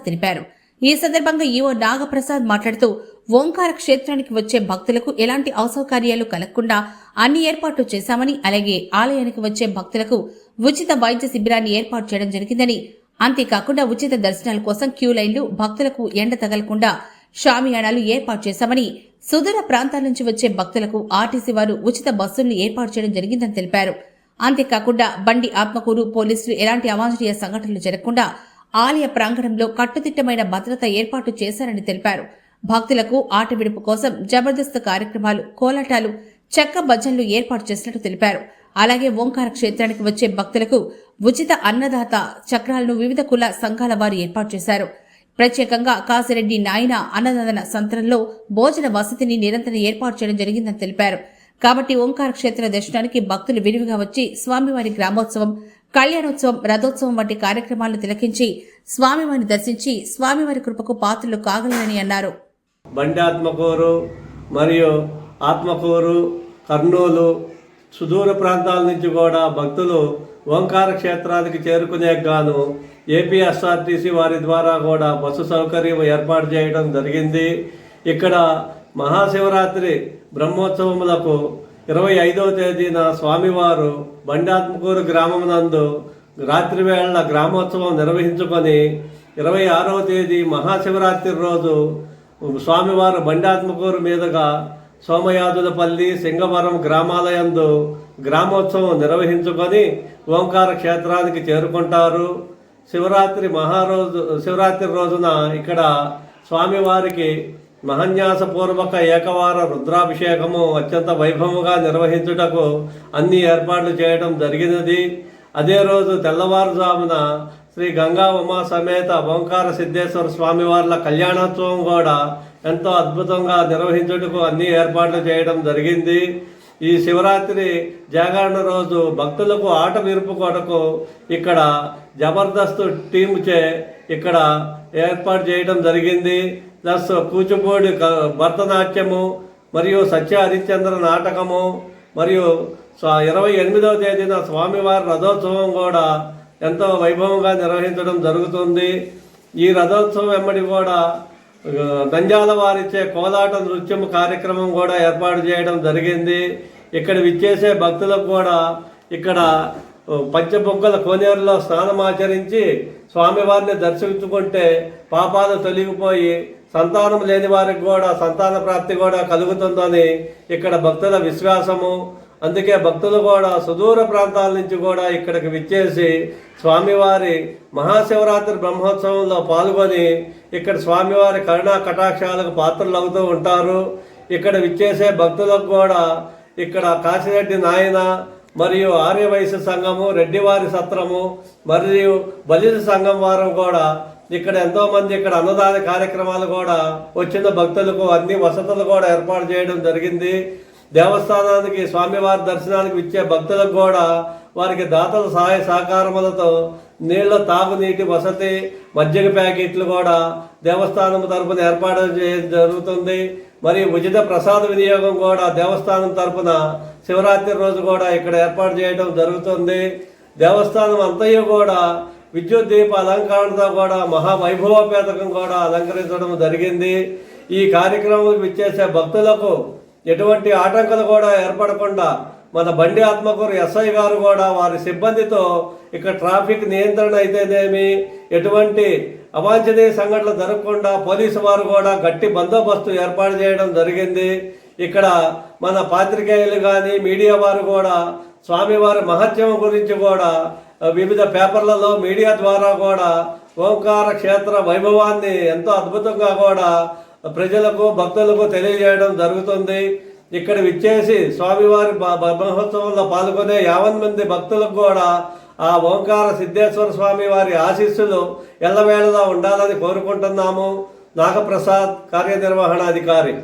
తెలిపారు. ఈ సందర్భంగా ఈవో నాగప్రసాద్ మాట్లాడుతూ ఓంకార క్షేత్రానికి వచ్చే భక్తులకు ఎలాంటి అసౌకర్యాలు కలగకుండా అన్ని ఏర్పాట్లు చేశామని, అలాగే ఆలయానికి వచ్చే భక్తులకు ఉచిత వైద్య శిబిరాన్ని ఏర్పాటు చేయడం జరిగిందని, అంతేకాకుండా ఉచిత దర్శనాల కోసం క్యూ లైన్లు, భక్తులకు ఎండ తగలకుండా షామియానాలు ఏర్పాటు చేశామని, సుదూర ప్రాంతాల నుంచి వచ్చే భక్తులకు ఆర్టీసీ వారు ఉచిత బస్సులను ఏర్పాటు చేయడం జరిగిందని తెలిపారు. అంతేకాకుండా బండి ఆత్మకూరు పోలీసులు ఎలాంటి అవాంఛనీయ సంఘటనలు జరగకుండా ఆలయ ప్రాంగణంలో కట్టుదిట్టమైన భద్రత ఏర్పాటు చేశారని తెలిపారు. భక్తులకు ఆట విడుపు కోసం జబర్దస్త్ కార్యక్రమాలు, కోలాటాలు, చెక్క భజనలు ఏర్పాటు చేసినట్టు తెలిపారు. అలాగే ఓంకార క్షేత్రానికి వచ్చే భక్తులకు ఉచిత అన్నదాత చక్రాలను వివిధ కుల సంఘాల వారు ఏర్పాటు చేశారు. ప్రత్యేకంగా కాసిరెడ్డి నాయన అన్నదాన సంతరంలో భోజన వసతిని నిరంతరం ఏర్పాటు చేయడం జరిగిందని తెలిపారు. కాబట్టి ఓంకార క్షేత్ర దర్శనానికి భక్తులు విరివిగా వచ్చి స్వామివారి గ్రామోత్సవం, కళ్యాణోత్సవం, రథోత్సవం వంటి కార్యక్రమాలను తిలకించి స్వామివారిని దర్శించి స్వామివారి కృపకు పాత్రలు కాగలరని అన్నారు. బండి ఆత్మకూరు మరియు ఆత్మకూరు, కర్నూలు, సుదూర ప్రాంతాల నుంచి కూడా భక్తులు ఓంకార క్షేత్రానికి చేరుకునే గాను ఏపీఎస్ఆర్టీసీ వారి ద్వారా కూడా బస్సు సౌకర్యం ఏర్పాటు చేయడం జరిగింది. ఇక్కడ మహాశివరాత్రి బ్రహ్మోత్సవములకు 25వ తేదీన స్వామివారు బండాత్మకూరు గ్రామం నందు రాత్రివేళ గ్రామోత్సవం నిర్వహించుకొని 26వ తేదీ మహాశివరాత్రి రోజు స్వామివారు బండాత్మకూరు మీదుగా సోమయాజులపల్లి, సింగవరం గ్రామాలయందు గ్రామోత్సవం నిర్వహించుకొని ఓంకార క్షేత్రానికి చేరుకుంటారు. శివరాత్రి రోజున ఇక్కడ స్వామివారికి మహన్యాసపూర్వక ఏకవార రుద్రాభిషేకము అత్యంత వైభవంగా నిర్వహించుటకు అన్ని ఏర్పాట్లు చేయడం జరిగినది. అదే రోజు తెల్లవారుజామున శ్రీ గంగా ఉమా సమేత ఓంకార సిద్ధేశ్వర స్వామివార్ల కళ్యాణోత్సవం కూడా ఎంతో అద్భుతంగా నిర్వహించుటకు అన్ని ఏర్పాట్లు చేయడం జరిగింది. ఈ శివరాత్రి జాగరణ రోజు భక్తులకు ఆట విరుపు కొరకు ఇక్కడ జబర్దస్త్ టీముచే ఇక్కడ ఏర్పాటు చేయడం జరిగింది. ప్లస్ కూచిపూడి భరతనాట్యము మరియు సత్య హరిశ్చంద్ర నాటకము మరియు 28వ తేదీన స్వామివారి రథోత్సవం కూడా ఎంతో వైభవంగా నిర్వహించడం జరుగుతుంది. ఈ రథోత్సవం వెంబడి కూడా నంద్యాల వారిచ్చే కోలాట నృత్యం కార్యక్రమం కూడా ఏర్పాటు చేయడం జరిగింది. ఇక్కడ విచ్చేసే భక్తులకు కూడా ఇక్కడ పంచబొగ్గల కోనేరులో స్నానమాచరించి స్వామివారిని దర్శించుకుంటే పాపాలు తొలగిపోయి సంతానం లేని వారికి కూడా సంతాన ప్రాప్తి కూడా కలుగుతుందని ఇక్కడ భక్తుల విశ్వాసము. అందుకే భక్తులు కూడా సుదూర ప్రాంతాల నుంచి కూడా ఇక్కడికి విచ్చేసి స్వామివారి మహాశివరాత్రి బ్రహ్మోత్సవంలో పాల్గొని ఇక్కడ స్వామివారి కరుణా కటాక్షాలకు పాత్రలు అవుతూ ఉంటారు. ఇక్కడ విచ్చేసే భక్తులకు కూడా ఇక్కడ కాశిరెడ్డి నాయన మరియు ఆర్యవైశ్య సంఘము, రెడ్డివారి సత్రము మరియు బలిజ సంఘం వారు కూడా ఇక్కడ ఎంతోమంది ఇక్కడ అన్నదాన కార్యక్రమాలు కూడా వచ్చిన భక్తులకు అన్ని వసతులు కూడా ఏర్పాటు చేయడం జరిగింది. దేవస్థానానికి స్వామివారి దర్శనానికి ఇచ్చే భక్తులకు కూడా వారికి దాతల సహాయ సహకారములతో నీళ్ల తాగునీటి వసతి, మజ్జిగ ప్యాకెట్లు కూడా దేవస్థానం తరపున ఏర్పాటు చేయడం జరుగుతుంది. మరియు ఉచిత ప్రసాద వినియోగం కూడా దేవస్థానం తరపున శివరాత్రి రోజు కూడా ఇక్కడ ఏర్పాటు చేయడం జరుగుతుంది. దేవస్థానం అంతయు కూడా విద్యుత్ దీప అలంకరణతో కూడా మహావైభవపేతకం కూడా అలంకరించడం జరిగింది. ఈ కార్యక్రమం విచ్చేసే భక్తులకు ఎటువంటి ఆటంకాలు కూడా ఏర్పడకుండా మన బండి ఆత్మకూరు ఎస్ఐ గారు కూడా వారి సిబ్బందితో ఇక్కడ ట్రాఫిక్ నియంత్రణ అయితేనేమి ఎటువంటి అవాంఛనీయ సంఘటనలు జరగకుండా పోలీసు వారు కూడా గట్టి బందోబస్తు ఏర్పాటు చేయడం జరిగింది. ఇక్కడ మన పాత్రికేయులు కానీ మీడియా వారు కూడా స్వామివారి మహత్యం గురించి కూడా వివిధ పేపర్లలో మీడియా ద్వారా కూడా ఓంకార క్షేత్ర వైభవాన్ని ఎంతో అద్భుతంగా కూడా ప్రజలకు భక్తులకు తెలియజేయడం జరుగుతుంది. ఇక్కడ విచ్చేసి స్వామివారి బ్రహ్మోత్సవంలో పాల్గొనే 50 మంది భక్తులకు కూడా ఆ ఓంకార సిద్ధేశ్వర స్వామి వారి ఆశీస్సులు ఎల్లవేళలా ఉండాలని కోరుకుంటున్నాము. నాగప్రసాద్, కార్యనిర్వహణాధికారి.